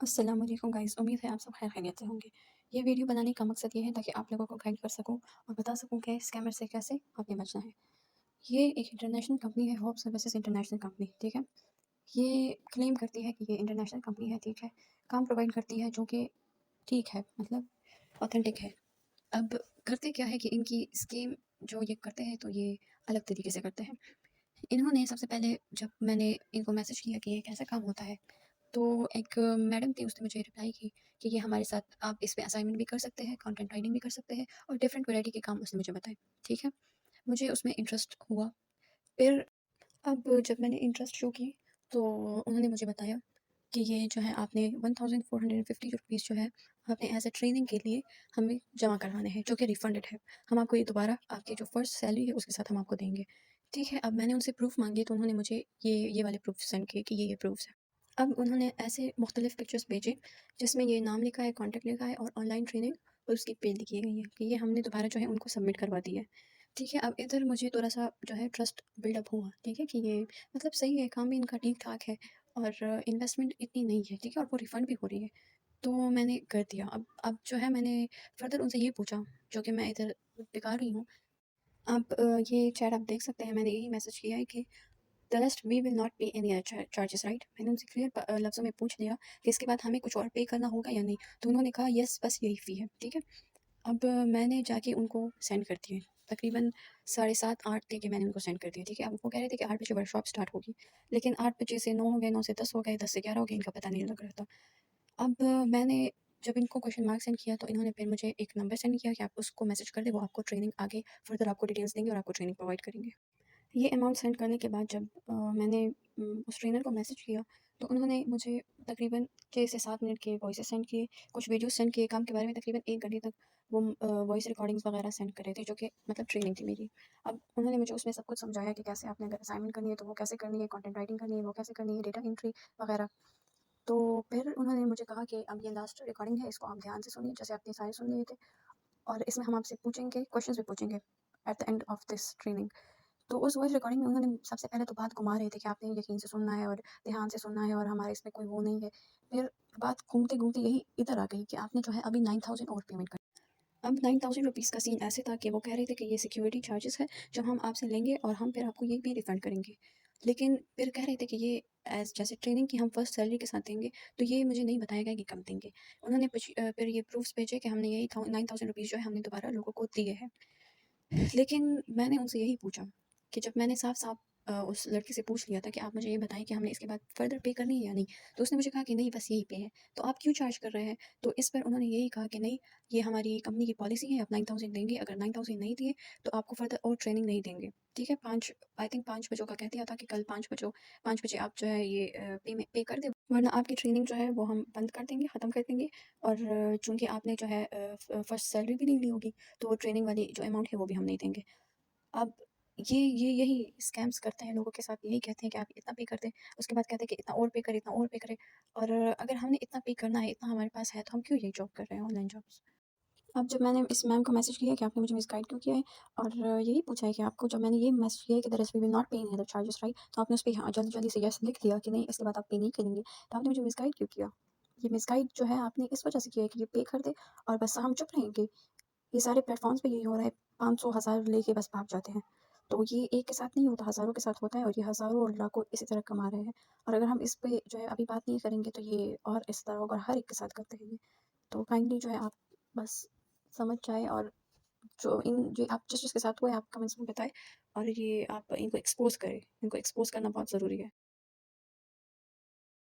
अस्सलाम वालेकुम गाइस, उम्मीद है आप सब खैर खैरियत से होंगे। ये वीडियो बनाने का मकसद ये है ताकि आप लोगों को गाइड कर सकूँ और बता सकूँ कि स्कैमर से कैसे आगे बचना है। ये एक इंटरनेशनल कंपनी है, होप सर्विसेज इंटरनेशनल कंपनी, ठीक है? ये क्लेम करती है कि ये इंटरनेशनल कंपनी है, ठीक है? काम प्रोवाइड करती है जो कि ठीक है, मतलब ऑथेंटिक है। अब करते क्या है कि इनकी स्कीम जो ये करते हैं तो ये अलग तरीके से करते हैं। इन्होंने सबसे पहले, जब मैंने इनको मैसेज किया कि ये कैसा काम होता है, तो एक मैडम थी, उसने मुझे रिप्लाई की कि ये हमारे साथ आप इस पे असाइनमेंट भी कर सकते हैं, कंटेंट राइटिंग भी कर सकते हैं और डिफरेंट वैरायटी के काम उसने मुझे बताए। ठीक है? मुझे उसमें इंटरेस्ट हुआ। फिर अब जब मैंने इंटरेस्ट शो की तो उन्होंने मुझे बताया कि ये जो है आपने 1450 रुपीज़ जो है आपने एज़ अ ट्रेनिंग के लिए हमें जमा करवाने हैं, जो कि रिफंडेड है। हम आपको ये दोबारा आपकी जो फर्स्ट सैलरी है उसके साथ हम आपको देंगे। ठीक है? अब मैंने उनसे प्रूफ़ माँगे तो उन्होंने मुझे ये वाले प्रूफ़ सेंड किए कि ये प्रूफ़्स हैं। अब उन्होंने ऐसे मुख्तलिफ़ पिक्चर्स भेजे जिसमें ये नाम लिखा है, कॉन्टैक्ट लिखा है और ऑनलाइन ट्रेनिंग और उसकी पे लिखी गई है कि ये हमने दोबारा जो है उनको सबमिट करवा दी है। ठीक है? अब इधर मुझे थोड़ा-सा जो है ट्रस्ट बिल्डअप हुआ, ठीक है? कि ये मतलब सही है, काम भी इनका ठीक-ठाक है और इन्वेस्टमेंट इतनी नहीं है, ठीक है? और वो रिफ़ंड भी हो रही है। तो मैंने कर दिया। अब जो है मैंने फ़र्दर उनसे ये पूछा, जो कि मैं इधर दिखा रही हूँ। आप ये चैट आप देख सकते हैं, मैंने यही मैसेज किया है कि the rest we will not pay any other charges, right? मैंने उनसे क्लियर लफ्ज़ों में पूछ लिया कि इसके बाद हमें कुछ और पे करना होगा या नहीं? तो उन्होंने कहा यस, बस यही फ़ी है, ठीक है? अब मैंने जाके उनको सेंड कर दिए। तकरीबन साढ़े 7-8 देके मैंने उनको सेंड कर दिए, ठीक है? अब वो कह रहे थे कि 8 बजे वर्कशॉप स्टार्ट होगी, लेकिन 8 बजे से 9 हो गए, 9 से 10 हो गए, 10 से 11 हो गए, इनका पता नहीं लग रहा था। अब मैंने जब इनको क्वेश्चन मार्क सेंड किया तो इन्होंने फिर मुझे एक नंबर सेंड किया कि आप उसको मैसेज कर दें, वो आपको ट्रेनिंग आगे फर्दर आपको डिटेल्स देंगे और आपको ट्रेनिंग प्रोवाइड करेंगे। ये अमाउंट सेंड करने के बाद जब मैंने उस ट्रेनर को मैसेज किया तो उन्होंने मुझे तकरीबन 6 से 7 मिनट के वॉइसेस सेंड किए, कुछ वीडियोस सेंड किए, काम के बारे में तकरीबन 1 घंटे तक वो वॉइस रिकॉर्डिंग्स वगैरह सेंड कर रहे थे, जो कि मतलब ट्रेनिंग थी मेरी। अब उन्होंने मुझे उसमें सब कुछ समझाया कि कैसे आपने अगर असाइनमेंट करनी है तो वो कैसे करनी है, कंटेंट राइटिंग करनी है वो कैसे करनी है, डेटा एंट्री वगैरह। तो फिर उन्होंने मुझे कहा कि अब ये लास्ट रिकॉर्डिंग है, इसको आप ध्यान से सुनिए जैसे आपने सारे सुन लिए थे, और इसमें हम आपसे पूछेंगे, क्वेश्चंस भी पूछेंगे at the end of this training. तो उस वॉइस रिकॉर्डिंग में उन्होंने सबसे पहले तो बात घुमा रहे थे कि आपने यकीन से सुनना है और ध्यान से सुनना है और हमारे इसमें कोई वो नहीं है। फिर बात घूमते-घूमते यही इधर आ गई कि आपने जो है अभी 9000 और पेमेंट करनी है। अब 9000 रुपीज़ का सीन ऐसे था कि वो कह रहे थे कि ये सिक्योरिटी चार्जेस है, जो हम आपसे लेंगे और हम फिर आपको ये भी रिफंड करेंगे। लेकिन फिर कह रहे थे कि ये एज़ जैसे ट्रेनिंग की हम फर्स्ट सैलरी के साथ देंगे, तो ये मुझे नहीं बताया गया कि कब देंगे। उन्होंने फिर ये प्रूफ्स भेजे कि हमने यही 9000 रुपीज़ जो है हमने दोबारा लोगों को दिए हैं। लेकिन मैंने उनसे यही पूछा कि जब मैंने साफ-साफ उस लड़के से पूछ लिया था कि आप मुझे ये बताएँ कि हमने इसके बाद फ़र्दर पे करनी है या नहीं? तो उसने मुझे कहा कि नहीं, बस यही पे है। तो आप क्यों चार्ज कर रहे हैं? तो इस पर उन्होंने यही कहा कि नहीं, ये हमारी कंपनी की पॉलिसी है, आप 9000 देंगे, अगर 9000 नहीं दिए तो आपको फ़र्दर और ट्रेनिंग नहीं देंगे। ठीक है? 5 आई थिंक 5 बजे का कह दिया था कि कल 5 बजे आप जो है ये पे कर दें, वरना आपकी ट्रेनिंग जो है वो हम बंद कर देंगे, ख़त्म कर देंगे। और चूँकि आपने जो है फर्स्ट सैलरी भी नहीं ली होगी, तो वो ट्रेनिंग वाली जो अमाउंट है वो भी हम नहीं देंगे। अब ये यही स्कैम्स करते हैं लोगों के साथ, यही कहते हैं कि आप इतना पे कर दें, उसके बाद कहते हैं कि इतना और पे करें, इतना और पे करें। और अगर हमने इतना पे करना है, इतना हमारे पास है, तो हम क्यों ये जॉब कर रहे हैं, ऑनलाइन जॉब्स? अब जब मैंने इस मैम को मैसेज किया कि आपने मुझे मिसगाइड क्यों किया है, और यही पूछा है कि आपको, जब मैंने ये मैसेज किया है कि the rest we will not pay any other charges, right? तो आपने उसपे हाँ, जल्दी-जल्दी से येस लिख दिया कि नहीं, इसके बाद आप पे नहीं करेंगे। तो आपने मुझे मिसगाइड क्यों किया? ये मिसगाइड जो है आपने इस वजह से किया है कि ये पे कर दे और बस हम चुप रहेंगे। ये सारे प्लेटफ़ॉर्म्स पे यही हो रहा है, 500 हज़ार लेके बस भाग जाते हैं। तो ये एक के साथ नहीं होता, हज़ारों के साथ होता है और ये हज़ारों और लाखों इसी तरह कमा रहे हैं। और अगर हम इस पे जो है अभी बात नहीं करेंगे तो ये और इस तरह होगा, हर एक के साथ करते हैं ये। तो काइंडली जो है आप बस समझ जाएँ, और जो ये आप जिस-जिसके साथ हुआ है आप कमेंट्स में बताएँ और ये आप इनको एक्सपोज़ करें। इनको एक्सपोज़ करना बहुत ज़रूरी है।